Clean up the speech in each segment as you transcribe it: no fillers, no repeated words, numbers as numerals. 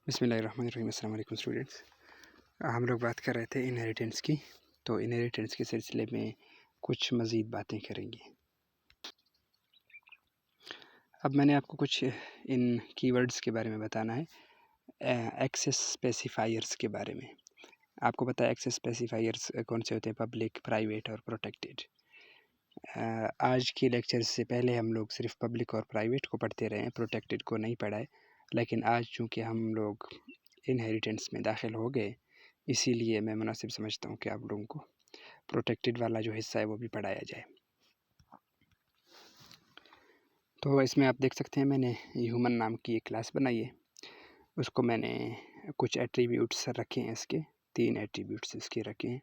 बिस्मिल्लाहिर्रहमानिर्रहीम। अस्सलाम वालेकुम स्टूडेंट्स। हम लोग बात कर रहे थे इनहेरिटेंस की, तो इनहेरिटेंस के सिलसिले में कुछ मज़ीद बातें करेंगे। अब मैंने आपको कुछ इन कीवर्ड्स के बारे में बताना है, एक्सेस स्पेसिफायर्स के बारे में। आपको पता है एक्सेस स्पेसिफायर्स कौन से होते हैं? पब्लिक, प्राइवेट और प्रोटेक्टेड। आज के लेक्चर से पहले हम लोग सिर्फ पब्लिक और प्राइवेट को पढ़ते रहे हैं, प्रोटेक्टेड को नहीं पढ़ा है। लेकिन आज चूँकि हम लोग इनहेरिटेंस में दाखिल हो गए, इसीलिए मैं मुनासिब समझता हूँ कि आप लोगों को प्रोटेक्टेड वाला जो हिस्सा है वो भी पढ़ाया जाए। तो इसमें आप देख सकते हैं मैंने ह्यूमन नाम की एक क्लास बनाई है। उसको मैंने कुछ एट्रीब्यूट्स रखे हैं, इसके 3 एट्रीब्यूट्स इसके रखे हैं।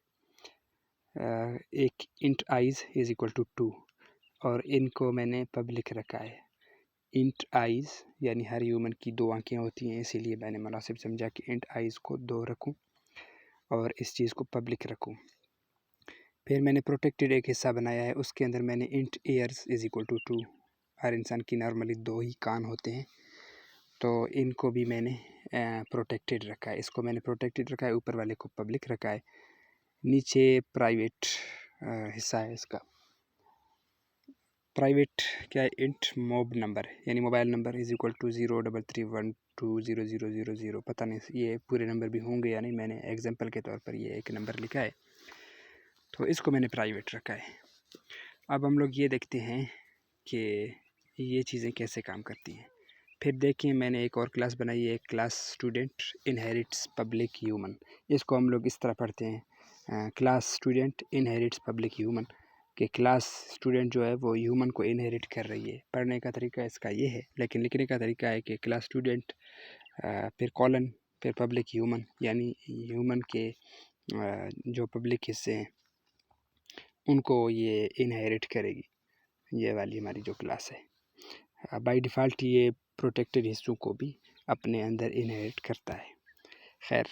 एक int eyes is equal to 2 और इनको मैंने पब्लिक रखा है। इंट आइज़ यानी हर ह्यूमन की 2 आँखें होती हैं, इसीलिए मैंने मुनासिब समझा कि इंट आइज़ को 2 रखूँ और इस चीज़ को पब्लिक रखूँ। फिर मैंने प्रोटेक्टेड एक हिस्सा बनाया है, उसके अंदर मैंने int years is equal to 2। हर इंसान की नॉर्मली 2 ही कान होते हैं, तो इनको भी मैंने प्रोटेक्टेड रखा है। इसको मैंने प्रोटेक्टेड रखा है, ऊपर वाले को पब्लिक रखा है। नीचे प्राइवेट हिस्सा है इसका। प्राइवेट क्या है? इंट मोब नंबर यानी mobile number is equal to 033120000। पता नहीं ये पूरे नंबर भी होंगे या नहीं, मैंने एग्जांपल के तौर पर ये एक नंबर लिखा है, तो इसको मैंने प्राइवेट रखा है। अब हम लोग ये देखते हैं कि ये चीज़ें कैसे काम करती हैं। फिर देखिए मैंने एक और क्लास बनाई है, class student inherits public human. इसको हम लोग इस तरह पढ़ते हैं, class student inherits public human, कि क्लास स्टूडेंट जो है वो ह्यूमन को इनहेरिट कर रही है। पढ़ने का तरीका इसका ये है, लेकिन लिखने का तरीका है कि क्लास स्टूडेंट फिर कॉलन फिर पब्लिक ह्यूमन, यानी ह्यूमन के जो पब्लिक हिस्से हैं उनको ये इनहेरिट करेगी, ये वाली हमारी जो क्लास है। बाय डिफ़ॉल्ट ये प्रोटेक्टेड हिस्सों को भी अपने अंदर इनहेरिट करता है। खैर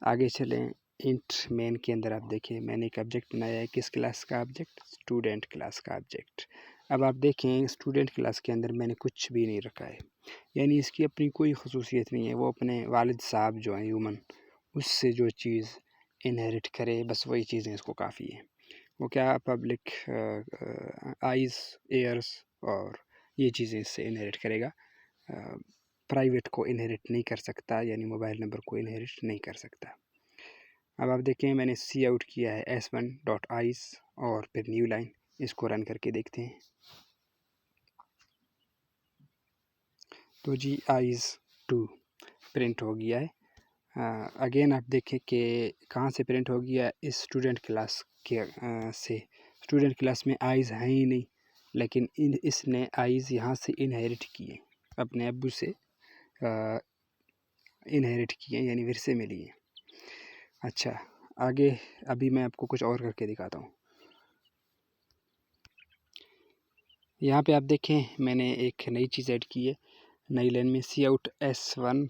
आगे चलें। इंट मेन के अंदर आप देखें मैंने एक ऑब्जेक्ट बनाया है। किस क्लास का ऑब्जेक्ट? स्टूडेंट क्लास का ऑब्जेक्ट। अब आप देखें स्टूडेंट क्लास के अंदर मैंने कुछ भी नहीं रखा है, यानी इसकी अपनी कोई ख़ुसूसियत नहीं है। वो अपने वालिद साहब जो हैं ह्यूमन, उससे जो चीज़ इनहेरिट करे बस वही चीज़ें इसको काफ़ी है। वो क्या? पब्लिक आइज़, एयर्स और ये चीज़ें इससे इनहेरिट करेगा। प्राइवेट को इनहेरिट नहीं कर सकता, यानी मोबाइल नंबर को इनहेरिट नहीं कर सकता। अब आप देखें मैंने सी आउट किया है s1.eyes और फिर न्यू लाइन। इसको रन करके देखते हैं तो जी आइज़ 2 प्रिंट हो गया है। अगेन आप देखें कि कहाँ से प्रिंट हो गया? इस स्टूडेंट क्लास के से। स्टूडेंट क्लास में आइज़ हैं ही नहीं, लेकिन इसने आइज़ यहाँ से इनहेरिट किए, अपने अब्बू से इनहेरिट किए, यानी विरसे में लिए। अच्छा आगे अभी मैं आपको कुछ और करके दिखाता हूँ। यहाँ पे आप देखें मैंने एक नई चीज़ ऐड की है, नई लाइन में सी out s1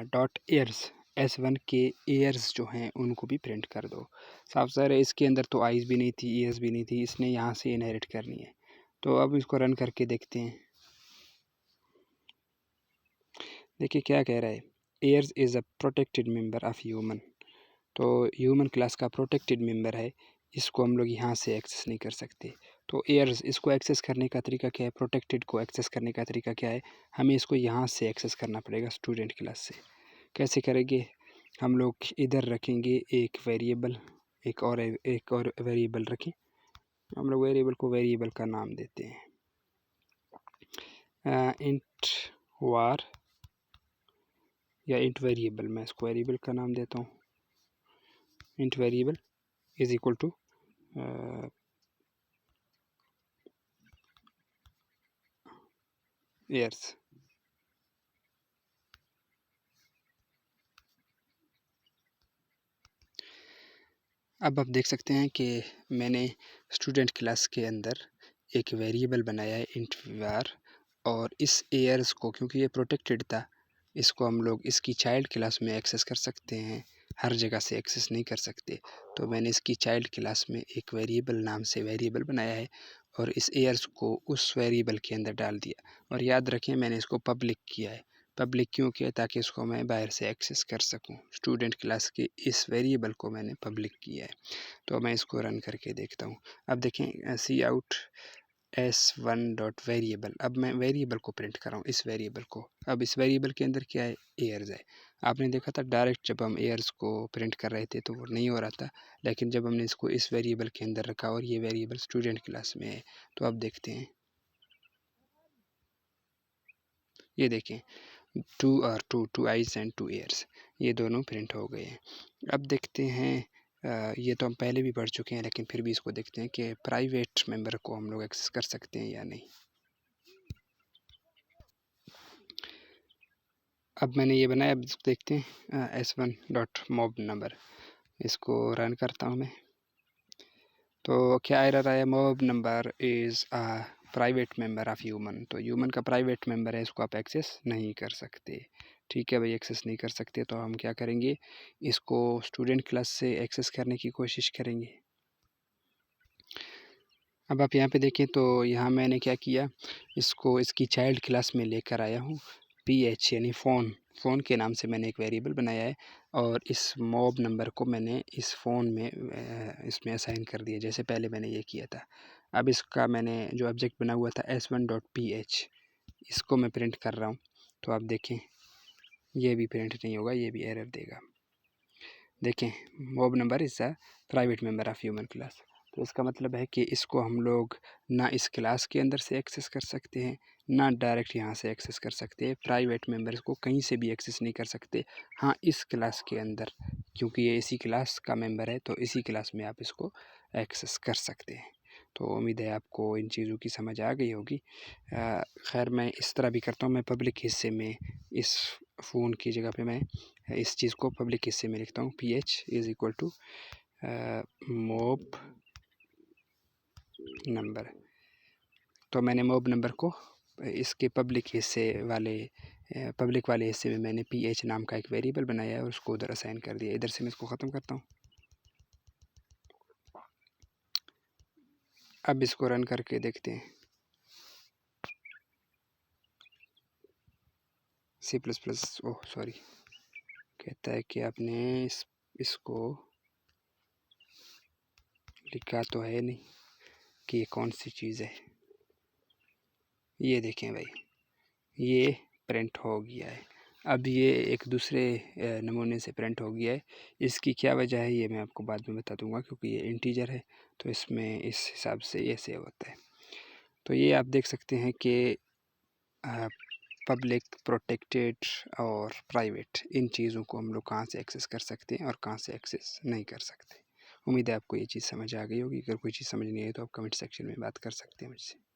dot years. s1 के एयर्स जो हैं उनको भी प्रिंट कर दो। साफ ज़ाहिर है इसके अंदर तो आइज़ भी नहीं थी, ईयर्स भी नहीं थी, इसने यहाँ से इनहेरिट करनी है। तो अब इसको रन करके देखते हैं। देखिए क्या कह रहा है, ears is a protected member of human. तो ह्यूमन क्लास का प्रोटेक्टेड मेंबर है, इसको हम लोग यहाँ से एक्सेस नहीं कर सकते। तो एयर्स, इसको एक्सेस करने का तरीका क्या है? प्रोटेक्टेड को एक्सेस करने का तरीका क्या है? हमें इसको यहाँ से एक्सेस करना पड़ेगा, स्टूडेंट क्लास से। कैसे करेंगे? हम लोग इधर रखेंगे एक वेरिएबल, एक और वेरिएबल रखें। हम लोग वेरिएबल को वेरिएबल का नाम देते हैं इंट वार या इंट वेरिएबल। मैं इसको वेरिएबल का नाम देता हूँ। Int variable is equal to years। अब आप देख सकते हैं कि मैंने स्टूडेंट क्लास के अंदर एक वेरिएबल बनाया है इंट var, और इस एयर्स को, क्योंकि ये प्रोटेक्टेड था, इसको हम लोग इसकी चाइल्ड क्लास में एक्सेस कर सकते हैं, हर जगह से एक्सेस नहीं कर सकते। तो मैंने इसकी चाइल्ड क्लास में एक वेरिएबल नाम से वेरिएबल बनाया है और इस एयर्स को उस वेरिएबल के अंदर डाल दिया। और याद रखें मैंने इसको पब्लिक किया है। पब्लिक क्यों किया, ताकि इसको मैं बाहर से एक्सेस कर सकूं। स्टूडेंट क्लास के इस वेरिएबल को मैंने पब्लिक किया है। तो मैं इसको रन करके देखता हूँ। अब देखें सी आउट s1 डॉट वेरिएबल। अब मैं वेरिएबल को प्रिंट कर रहा हूँ, इस वेरिएबल को। अब इस वेरिएबल के अंदर क्या है, एयर्स है। आपने देखा था डायरेक्ट जब हम एयर्स को प्रिंट कर रहे थे तो वो नहीं हो रहा था, लेकिन जब हमने इसको इस वेरिएबल के अंदर रखा और ये वेरिएबल स्टूडेंट क्लास में है, तो अब देखते हैं, ये देखें 2 और 2 आइज एंड 2 ईयर्स, ये दोनों प्रिंट हो गए हैं। अब देखते हैं ये तो हम पहले भी पढ़ चुके हैं, लेकिन फिर भी इसको देखते हैं कि प्राइवेट मेंबर को हम लोग एक्सेस कर सकते हैं या नहीं। अब मैंने ये बनाया, अब देखते हैं s1 डॉट मॉब नंबर। इसको रन करता हूँ मैं, तो क्या एरर आया, mob number is a private member of human. तो ह्यूमन का प्राइवेट मेंबर है, इसको आप एक्सेस नहीं कर सकते। ठीक है भाई, एक्सेस नहीं कर सकते, तो हम क्या करेंगे, इसको स्टूडेंट क्लास से एक्सेस करने की कोशिश करेंगे। अब आप यहाँ पे देखें तो यहाँ मैंने क्या किया, इसको इसकी चाइल्ड क्लास में लेकर आया हूँ। PH यानी फ़ोन के नाम से मैंने एक वेरिएबल बनाया है, और इस मॉब नंबर को मैंने इस फ़ोन में इसमें असाइन कर दिया, जैसे पहले मैंने ये किया था। अब इसका मैंने जो ऑब्जेक्ट बना हुआ था s1 डॉट ph, इसको मैं प्रिंट कर रहा हूँ। तो आप देखें ये भी प्रिंट नहीं होगा, ये भी एरर देगा। देखें mob number is a private member of human class. तो इसका मतलब है कि इसको हम लोग ना इस क्लास के अंदर से एक्सेस कर सकते हैं, ना डायरेक्ट यहाँ से एक्सेस कर सकते हैं। प्राइवेट मेंबर्स को कहीं से भी एक्सेस नहीं कर सकते। हाँ, इस क्लास के अंदर, क्योंकि ये इसी क्लास का मेंबर है, तो इसी क्लास में आप इसको एक्सेस कर सकते हैं। तो उम्मीद है आपको इन चीज़ों की समझ आ गई होगी। खैर मैं इस तरह भी करता हूँ, मैं पब्लिक हिस्से में इस फ़ोन की जगह पे मैं इस चीज़ को पब्लिक हिस्से में लिखता हूँ, PH is equal to mob number. तो मैंने मॉब नंबर को इसके पब्लिक वाले हिस्से में मैंने PH नाम का एक वेरिएबल बनाया है और उसको उधर असाइन कर दिया। इधर से मैं इसको ख़त्म करता हूँ। अब इसको रन करके देखते हैं। C++, ओह सॉरी, कहता है कि आपने इसको लिखा तो है नहीं कि ये कौन सी चीज़ है। ये देखें भाई, ये प्रिंट हो गया है। अब ये एक दूसरे नमूने से प्रिंट हो गया है। इसकी क्या वजह है ये मैं आपको बाद में बता दूंगा, क्योंकि ये इंटीजर है, तो इसमें इस हिसाब से ये सेव होता है। तो ये आप देख सकते हैं कि पब्लिक, प्रोटेक्टेड और प्राइवेट, इन चीज़ों को हम लोग कहाँ से एक्सेस कर सकते हैं और कहाँ से एक्सेस नहीं कर सकते। उम्मीद है आपको ये चीज़ समझ आ गई होगी। अगर कोई चीज़ समझ नहीं आई तो आप कमेंट सेक्शन में बात कर सकते हैं मुझसे।